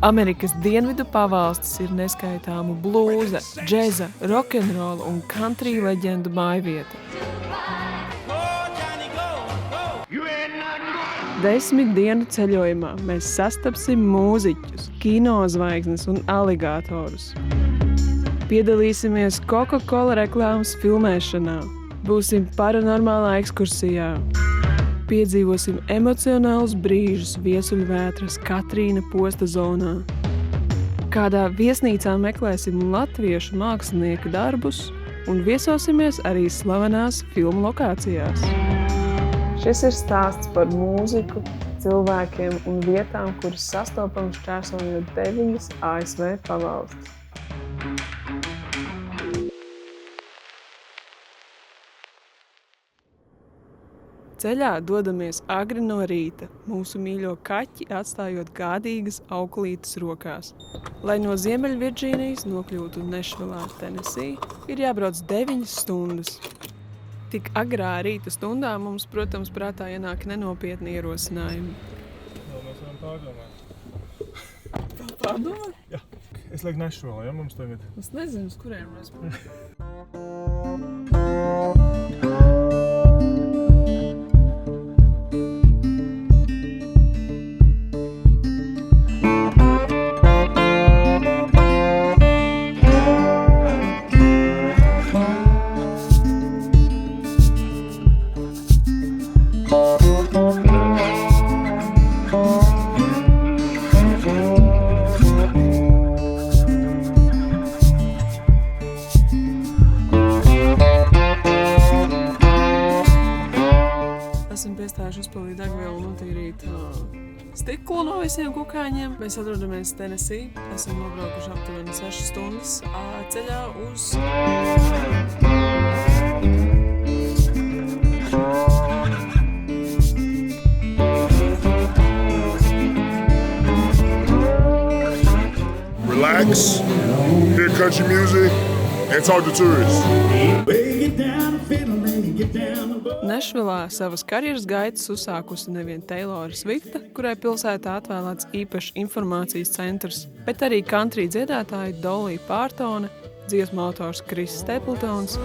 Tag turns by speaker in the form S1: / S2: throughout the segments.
S1: Amerikas dienvidu pavalstis ir neskaitāmu blūza, džeza, rokenrola un country leģendu mājvieta. 10 dienu ceļojumā mēs sastapsim mūziķus, kinozvaigznes un aligātorus. Piedalīsimies Coca-Cola reklāmas filmēšanā, būsim paranormālā ekskursijā, piedzīvosim emocionālus brīžus Viesuļvētras Katrīna posta zonā. Kādā viesnīcā meklēsim latviešu mākslinieku darbus un viesosimies arī slavenās filmu lokācijās. Šis ir stāsts par mūziku, cilvēkiem un vietām, kuras sastopam šķērsojot 9 ASV pavalstis. Ceļā dodamies agri no rīta, mūsu mīļo kaķi atstājot gādīgas auklītes rokās. Lai no Ziemeļvirdžīnijas nokļūtu Nešvilā, Tenesī, ir jābrauc 9 stundas. Tik agrā rīta stundā mums, protams, prātā ienāk nenopietni ierosinājumi.
S2: Jā, mēs varam pārdomāt.
S1: Pārdomāt?
S2: Jā. Es lieku Nešvilā, ja mums tagad?
S1: Es nezinu, uz kuriem mēs uzpildīt degvielu un notīrīt stiklu no visiem kukaiņiem. Mēs atrodamies Tenesī. Esam nobraukuši aptuveni 6 stundas ceļā uz
S3: Relax, hear country music, and talk to tourists.
S1: Nešvilā savas karjeras gaitas uzsākusi nevien Teilora Svifta, kurai pilsētā atvēlēts īpašs informācijas centrs, bet arī country dziedātāji Dolly Partone, dziesmu autors Kris Stapletons,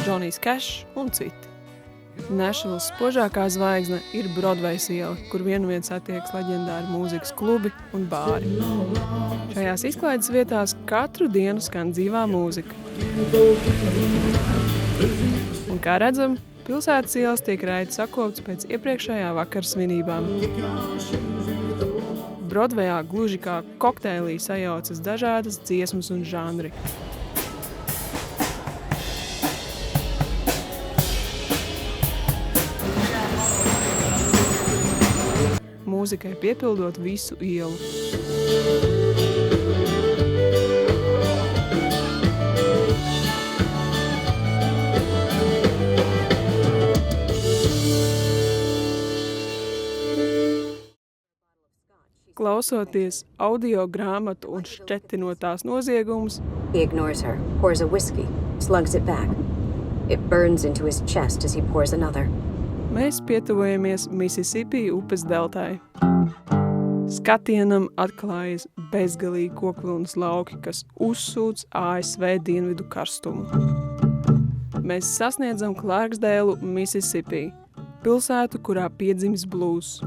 S1: Johnny's Cash un citi. Nešvilas spožākā zvaigzne ir Broadways iela, kur vienvien satiekas leģendāri mūzikas klubi un bāri. Šajās izklaides vietās katru dienu skan dzīvā mūzika. Un kā redzam, pilsētas ielas tiek raiti sakopts pēc iepriekšējā vakara svinībām. Broadwayā gluži kā kokteilī sajaucas dažādas dziesmas un žanri. Mūzikai piepildot visu ielu. Klausoties audio grāmatu un šķetinotās noziegumus,
S4: he ignores her, pours a whiskey, slugs it back. It burns into his chest as he pours another.
S1: Mēs pietuvojamies Mississippi upes deltai. Skatienam atklājas bezgalīgi kokvilnas lauki, kas uzsūc ASV dienvidu karstumu. Mēs sasniedzam Clarksdale, Mississippi, pilsētu, kurā piedzimis blues.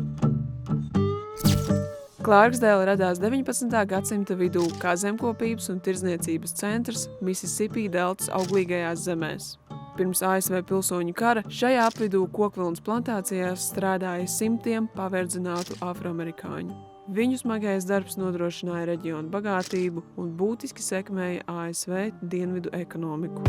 S1: Clarksdale radās 19. gadsimta vidū kā zemkopības un tirdzniecības centrs Mississippi deltas auglīgajās zemēs. Pirms ASV pilsoņu kara šajā apvidū kokvilnas plantācijās strādāja simtiem paverdzinātu afroamerikāņu. Viņu smagais darbs nodrošināja reģionu bagātību un būtiski sekmēja ASV dienvidu ekonomiku.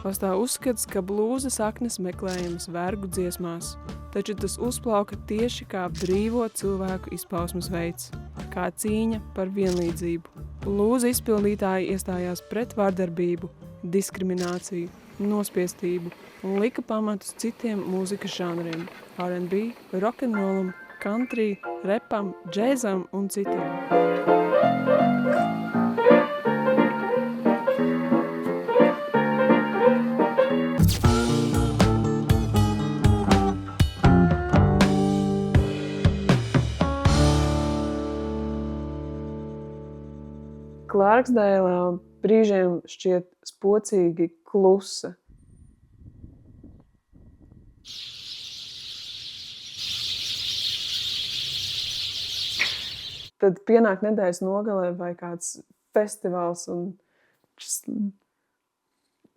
S1: Pastāv uzskats, ka blūza saknes meklējamas vergu dziesmās, taču tas uzplauka tieši kā brīvo cilvēku izpausmes veids, kā cīņa par vienlīdzību. Blūza izpildītāji iestājās pret vardarbību, diskrimināciju, nospiestību un lika pamatus citiem mūzikas žanriem – R&B, rokenrolam, country, repam, džēzam un citiem. Klārksdeilā brīžiem šķiet spocīgi klusa. Tad pienāk nedēļas nogalē vai kāds festivāls un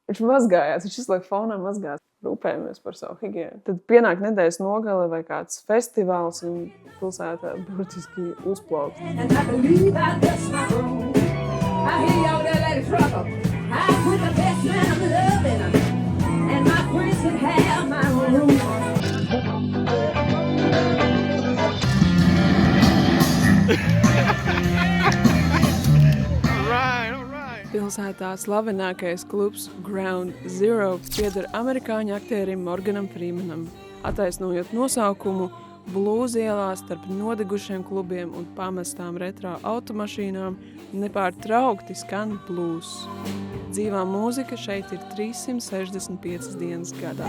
S1: viņš mazgājās, viņš visu laiku fonā mazgājās, rūpējamies par savu higienu. Tad pienāk nedēļas nogalē vai kāds festivāls un pilsētā burtiski uzplaukst.
S5: And I believe I dust my own. I hear y'all there like trouble. I put the best man of love in them. And my friends can have my room.
S1: Pilsētā slavenākais klubs Ground Zero pieder amerikāņu aktierim Morganam Freemanam. Attaisnojot nosaukumu, blūza ielā starp nodegušiem klubiem un pamestām retro automašīnām nepārtraukti skan blūzs. Dzīvā mūzika šeit ir 365 dienas gadā.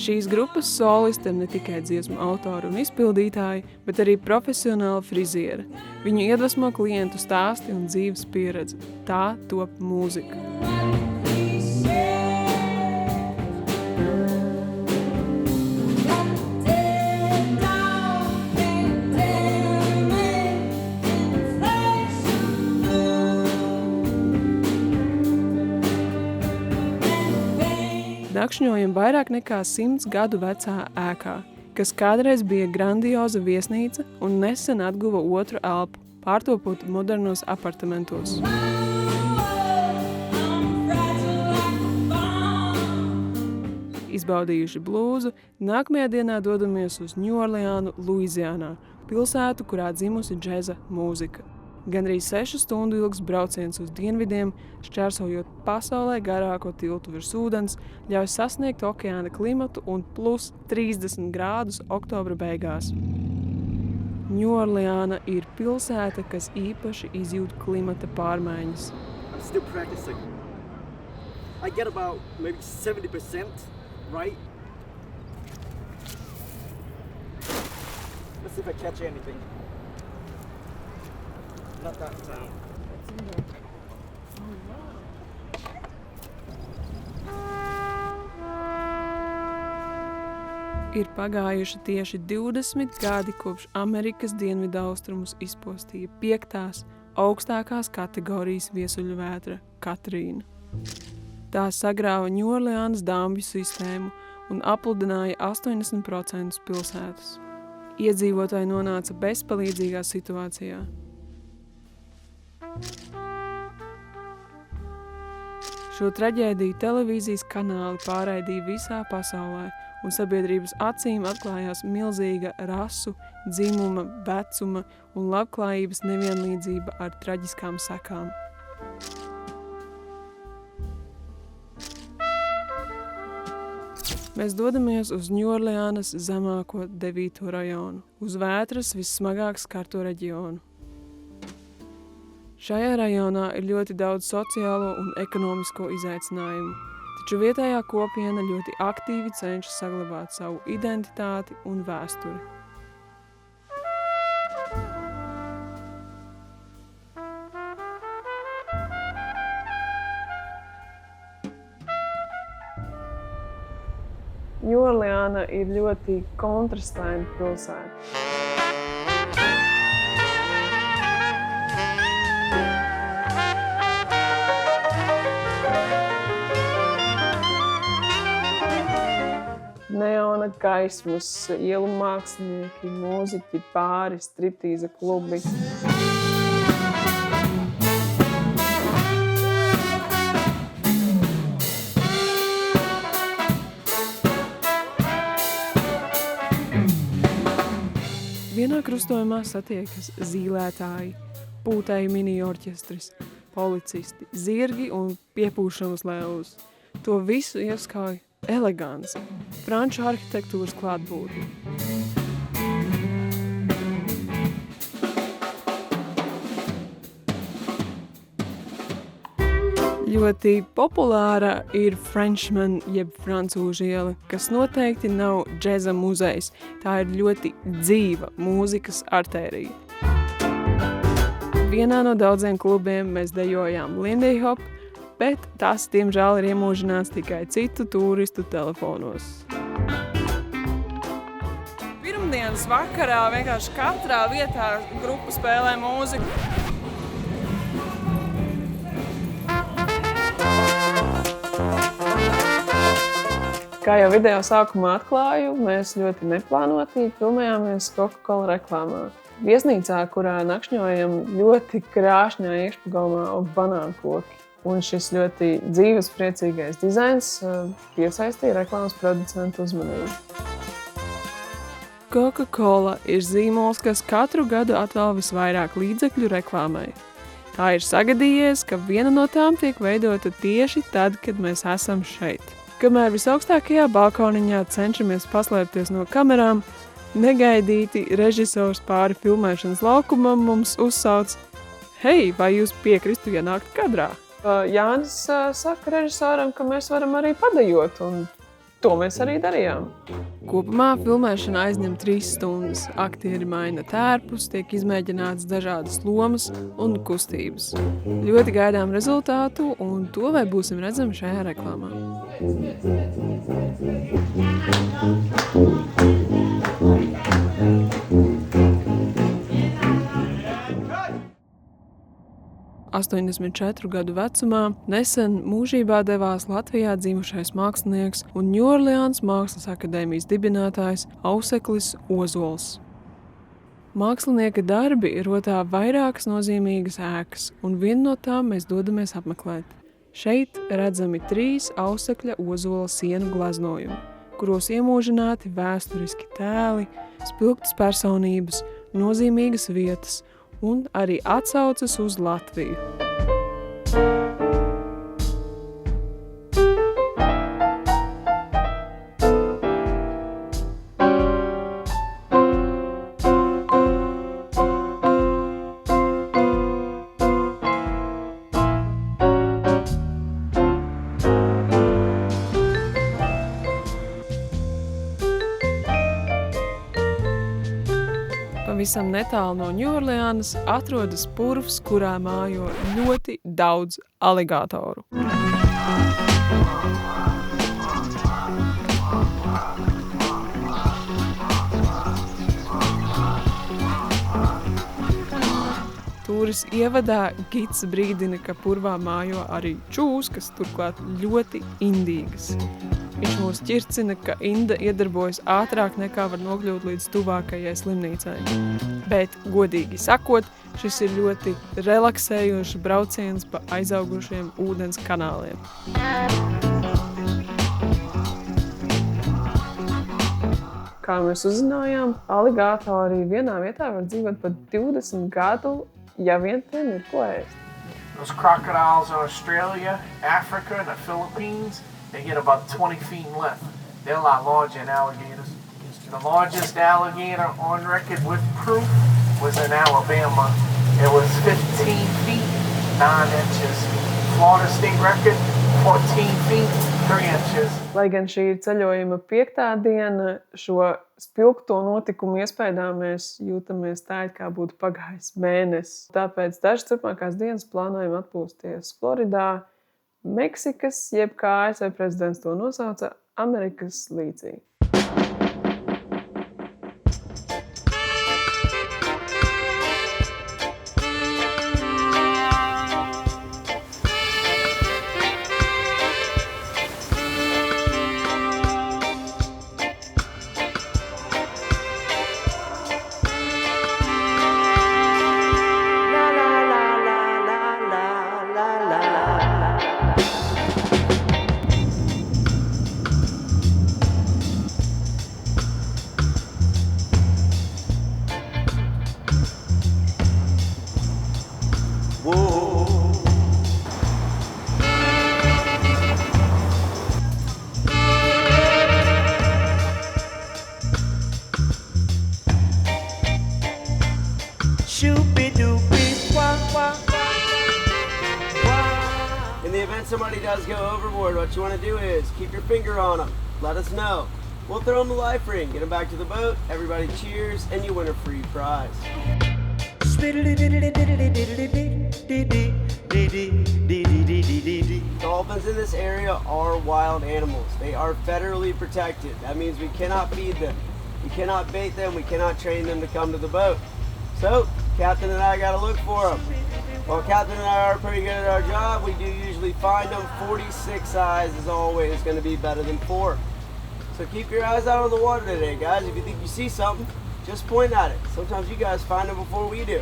S1: Šīs grupas solisti ir ne tikai dziesmu autori un izpildītāji, bet arī profesionāli frizieri. Viņu iedvesmo klientu stāsti un dzīves pieredze. Tā top mūzika. Nakšņojam vairāk nekā 100 gadu vecā ēkā, kas kādreiz bija grandioza viesnīca un nesen atguva otru elpu, pārtopot modernos apartamentos. Izbaudījuši blūzu, nākamajā dienā dodamies uz Ņūorleānu, Luizianā, pilsētu, kurā dzimusi džeza mūzika. Gandrīz 6 stundu ilgs brauciens uz dienvidiem, šķērsojot pasaulē garāko tiltu virs ūdens, ļauj sasniegt okeāna klimatu un plus 30 grādus oktobra beigās. Ņūorleāna ir pilsēta, kas īpaši izjūt klimata pārmaiņas.
S6: I'm still practicing. I get about maybe 70%, right? Let's see if I catch anything. Not that time.
S1: Ir pagājuši tieši 20 gadi, kopš Amerikas dienvidaustrumus izpostīja 5. augstākās kategorijas viesuļu vētra Katrīna. Tā sagrāva Ņūorleānas dambju sistēmu un apludināja 80% pilsētas. Iedzīvotāji nonāca bezpalīdzīgā situācijā. Šo traģēdiju televīzijas kanāli pārraidīja visā pasaulē, un sabiedrības acīm atklājās milzīga rasu, dzimuma, vecuma un labklājības nevienlīdzība ar traģiskām sekām. Mēs dodamies uz Ņūorleānas zemāko 9. rajonu, uz vētras vissmagāk skarto reģionu. Šajā rajonā ir ļoti daudz sociālo un ekonomisko izaicinājumu, taču vietējā kopiena ļoti aktīvi cenšas saglabāt savu identitāti un vēsturi. Ņūorleāna ir ļoti kontrastaina pilsēta. Neona gaismas, ielu mākslinieki, mūziķi, pāri, striptīza klubi. Vienā krustojumā satiekas zīlētāji, pūtēji mini-orķestris, policisti, zirgi un piepūšamas lēlus. To visu ieskauj elegants, franču arhitektūras klātbūtne. Ļoti populāra ir Frenchman jeb Francūžu iela, kas noteikti nav džeza muzejs. Tā ir ļoti dzīva mūzikas artērija. Vienā no daudziem klubiem mēs dejojām Lindy Hop, bet tas, diemžēl, ir iemūžināts tikai citu turistu telefonos. Pirmdienas vakarā vienkārši katrā vietā grupa spēlē mūziku. Kā jau video sākumā atklāju, mēs ļoti neplānoti filmējāmies Coca-Cola reklāmā. Viesnīcā, kurā nakšņojam, ļoti krāšņā iekšpagalmā aug banānkoki. Un šis ļoti dzīves, priecīgais dizains piesaistīja reklāmas producentu uzmanību. Coca-Cola ir zīmols, kas katru gadu atvēl visvairāk līdzekļu reklāmai. Tā ir sagadījies, ka viena no tām tiek veidota tieši tad, kad mēs esam šeit. Kamēr visaugstākajā balkoniņā cenšamies paslēpties no kamerām, negaidīti režisors pāri filmēšanas laukumam mums uzsauc: "Hei, vai jūs piekristu ienākt kadrā?" Jānis saka režisoram, ka mēs varam arī padejot, un to mēs arī darījām. Kopumā filmēšana aizņem 3 stundas. Aktieri maina tērpus, tiek izmēģināts dažādas lomas un kustības. Ļoti gaidām rezultātu, un to vai būsim redzami šajā reklāmā. ...84 gadu vecumā nesen mūžībā devās Latvijā dzimušais mākslinieks un Ņūorleāns Mākslas akadēmijas dibinātājs Auseklis Ozols. Mākslinieka darbi rotā vairākas nozīmīgas ēkas, un vienu no tām mēs dodamies apmeklēt. Šeit redzami 3 Ausekļa Ozola sienu glaznojumi, kuros iemūžināti vēsturiski tēli, spilgtas personības, nozīmīgas vietas un arī atsaucas uz Latviju. Pavisam netālu no Ņūorleānas atrodas purvs, kurā mājo ļoti daudz aligātoru. Tūris ievadā gids brīdina, ka purvā mājo arī čūskas, turklāt ļoti indīgas. Viņš mūs ķircina, ka Inda iedarbojas ātrāk nekā var nokļūt līdz tuvākajai slimnīcai. Bet, godīgi sakot, šis ir ļoti relaksējošs brauciens pa aizaugušiem ūdens kanāliem. Kā mēs uzzinājām, aligātori vienā vietā var dzīvot pat 20 gadu, ja vien tiem ir ko ēst.
S7: Those crocodiles in Australia, Africa, and the Philippines, they get about 20 feet in length. They're a lot larger than alligators. The largest alligator on record with proof was in Alabama. It was 15 feet, 9 inches. Florida state record, 14 feet, 3 inches.
S1: Lai gan šī ir ceļojuma 5. diena, šo spilgto notikumu iespējā mēs jūtamies tā, it kā būtu pagājis mēnesis. Tāpēc dažas turpmākās dienas plānojam atpūsties Floridā, Meksikas, jeb kā ASV prezidents to nosauca, Amerikas līcī.
S6: guys go overboard, what you want to do is keep your finger on them. Let us know. We'll throw them the life ring, get them back to the boat, everybody cheers, and you win a free prize. Dolphins in this area are wild animals. They are federally protected. That means we cannot feed them. We cannot bait them. We cannot train them to come to the boat. So, Captain and I gotta look for them. While Captain and I are pretty good at our job, we do usually find them. 46 eyes is always gonna be better than 4. So keep your eyes out on the water today, guys. If you think you see something, just point at it. Sometimes you guys find them before we do.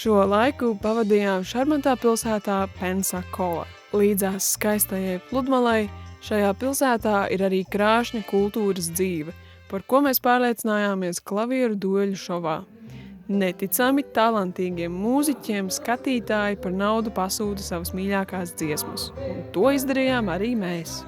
S1: Šo laiku pavadījām šarmantā pilsētā Pensacola. Līdzās skaistajai pludmalei šajā pilsētā ir arī krāšņa kultūras dzīve, par ko mēs pārliecinājāmies klavieru dueļu šovā. Neticami talantīgiem mūziķiem skatītāji par naudu pasūta savas mīļākās dziesmas, un to izdarījām arī mēs.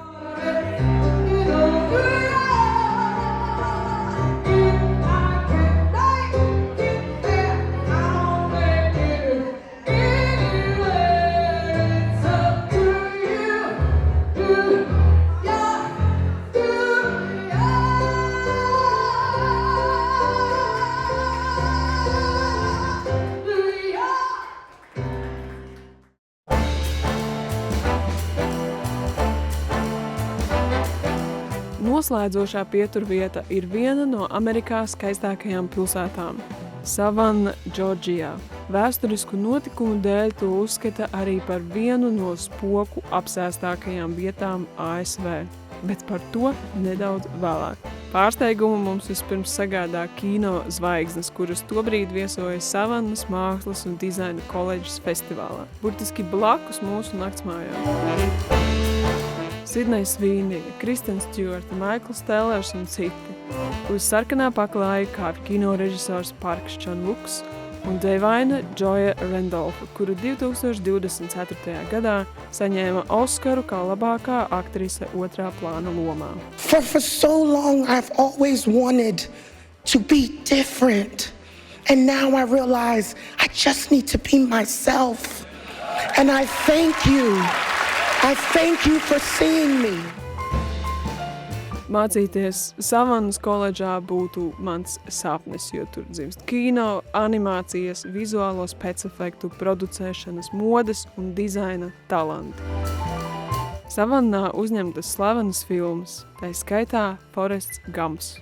S1: Noslēdzošā pieturvieta ir viena no Amerikā skaistākajām pilsētām – Savannah, Džordžijā. Vēsturisku notikumu dēļ to uzskata arī par vienu no spoku apsēstākajām vietām ASV, bet par to nedaudz vēlāk. Pārsteigumu mums vispirms sagādā kino zvaigznes, kuras tobrīd viesoja Savannahas mākslas un dizaina koledžas festivālā, burtiski blakus mūsu naktsmājām. Sidnejs Svīniga, Kristens Stjuarta, Maikls Tellers un citi. Uz sarkanā paklāja kāpj kino režisors Parks Chan-Woks un devaina Joya Randolfa, kuru 2024. gadā saņēma Oskaru kā labākā aktrise otrā plāna lomā.
S8: For so long I've always wanted to be different. And now I realize I just need to be myself. And I thank you. I thank you for seeing me.
S1: Mācīties Savannahas koledžā būtu mans sapnis, jo tur dzimst kino, animācijas, vizuālo specefektu, producēšanas, modes un dizaina talanti. Savannahā uzņemtas slavenas filmas, tai skaitā Forests Gumps.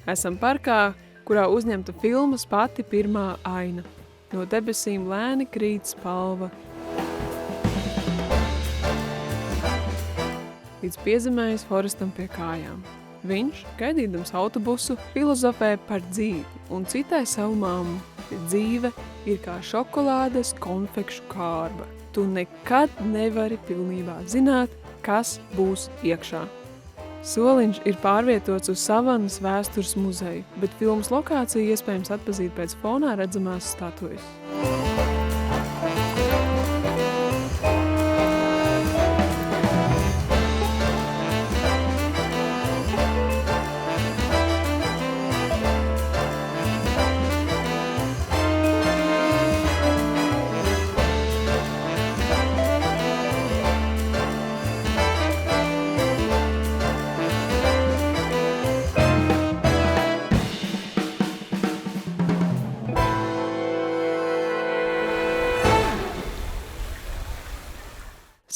S1: Esam parkā, kurā uzņemta filmas pati pirmā aina. No debesīm lēni krīt spalva. Līdz piezemējas Forestam pie kājām. Viņš, gaidīdams autobusu, filozofē par dzīvi un citai savu mammu. Dzīve ir kā šokolādes konfekšu kārba. Tu nekad nevari pilnībā zināt, kas būs iekšā. Soliņš ir pārvietots uz Savannahas vēstures muzeju, bet filmas lokāciju iespējams atpazīt pēc fonā redzamās statujas.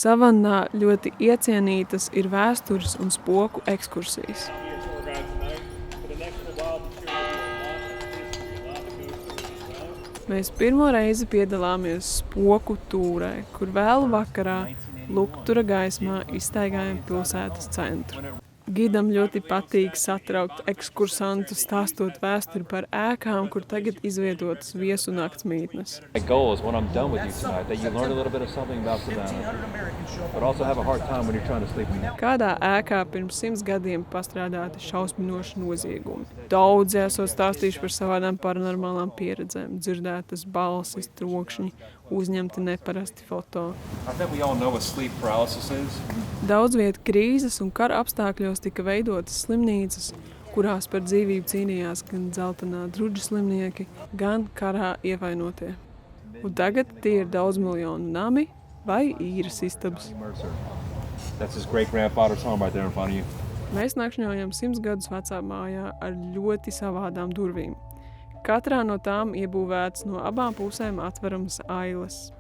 S1: Savannahā ļoti iecienītas ir vēstures un spoku ekskursijas. Mēs pirmo reizi piedalāmies spoku tūrē, kur vēlu vakarā luktura gaismā izstaigājam pilsētas centru. Gidam ļoti patīk satraukt ekskursantu, stāstot vēsturi par ēkām, kur tagad izvietotas viesu naktsmītnes.
S9: My goal is when I'm done with you tonight that you learn a little bit of something about Savannah, but also have a hard time when you're trying to sleep.
S1: Kādā ēkā pirms 100 gadiem pastrādāti šausminoši noziegumi. Daudzi esot stāstījuši par savādām paranormālām pieredzēm, dzirdētas balsis, trokšņi uzņemti neparasti foto.
S9: I think we all know what sleep paralysis is.
S1: Daudz vietu krīzes un kara apstākļos tika veidotas slimnīcas, kurās par dzīvību cīnījās gan dzeltenā druģa slimnieki, gan karā ievainotie. Un tagad tie ir daudz miljonu nami vai īres istabas.
S9: Mercer. That's his great-grandfather's home right there in front of you.
S1: Mēs nakšņojam 100 gadus vecā mājā ar ļoti savādām durvīm. Katrā no tām iebūvētas no abām pusēm atveramas ailes.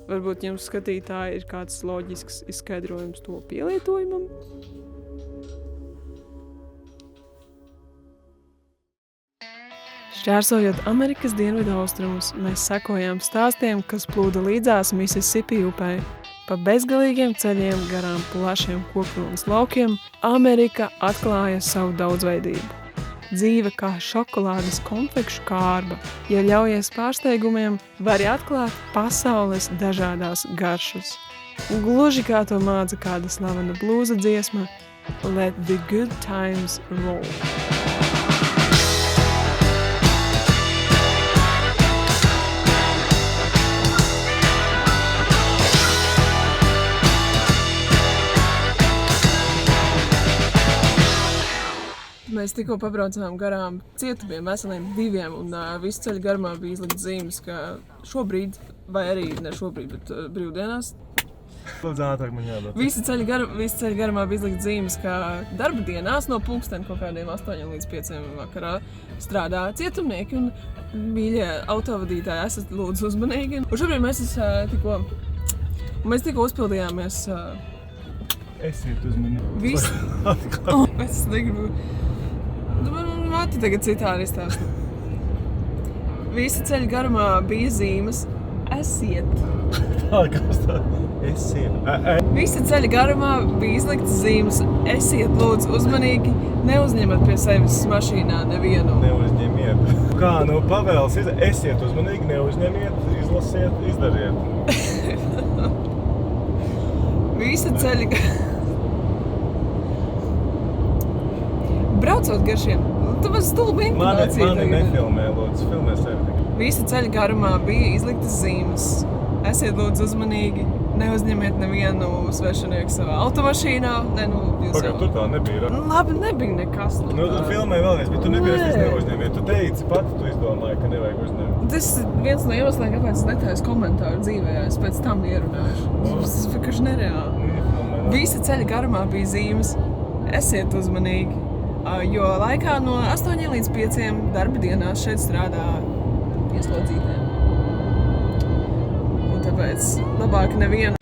S1: Varbūt jums skatītāji ir kāds loģisks izskaidrojums to pielietojumam? Šķērsojot Amerikas dienvidu austrumus, mēs sekojām stāstiem, kas plūda līdzās Mississippi upei. Pa bezgalīgiem ceļiem garām plašiem kokvilnas laukiem Amerika atklāja savu daudzveidību. Dzīve kā šokolādes konfekšu kārba, ja ļaujies pārsteigumiem, vari atklāt pasaules dažādās garšas. Gluži kā to māca kāda slavena blūza dziesma Let the good times roll. Mēs tikko pabraucām garām cietumiem, veseliem 2, un visu ceļu garumā bija izlikt zīmes, ka šobrīd, vai arī ne šobrīd, bet brīvdienās.
S2: Lūdzu, ātrāk man jābūt.
S1: Visu ceļu garumā bija izlikt zīmes, ka darba dienās no pulksteni kaut kādiem 8 līdz 5 vakarā strādā cietumnieki, un mīļie autovadītāji esat lūdzu uzmanīgi. Un šobrīd mēs tikko uzpildījāmies.
S2: Esiet uzmanīgi.
S1: Es negribu. Māti tagad citādi izstāst. Visa ceļa garumā bija zīmes. Esiet.
S2: Kas tā? Esiet.
S1: Visa ceļa garumā bija izliktas zīmes. Esiet, lūdzu, uzmanīgi. Neuzņemat pie sevis mašīnā nevienu.
S2: Neuzņemiet. Kā, pavēles esiet uzmanīgi, neuzņemiet, izlasiet, izdariet.
S1: Visa ceļa... Braucot gar šiem, tu man stulbi intonācija.
S2: Mani nefilmē, lūdzu, filmē sevi.
S1: Visa ceļa garumā bija izliktas zīmes. Esiet lūdzu uzmanīgi, neuzņemiet nevienu svešinieku savā automašīnā.
S2: Pagad, tu tā nebija.
S1: Labi, nebija nekas.
S2: Tu filmē vēlreiz, bet tu nepierasties neuzņemiet. Tu teici pati, tu izdomāji, ka nevajag uzņemt.
S1: Tas viens no iemesliem, kāpēc es netaisu komentāru dzīvē, es pēc tam ierunāšu. Tas ir vienkārši nereāli. Visa ceļa garumā bija zīmes. Esiet uzmanīgi. Jo laikā no 8 līdz 5 darba dienās šeit strādā ieslodzītiem. Un tāpēc labāk nevienu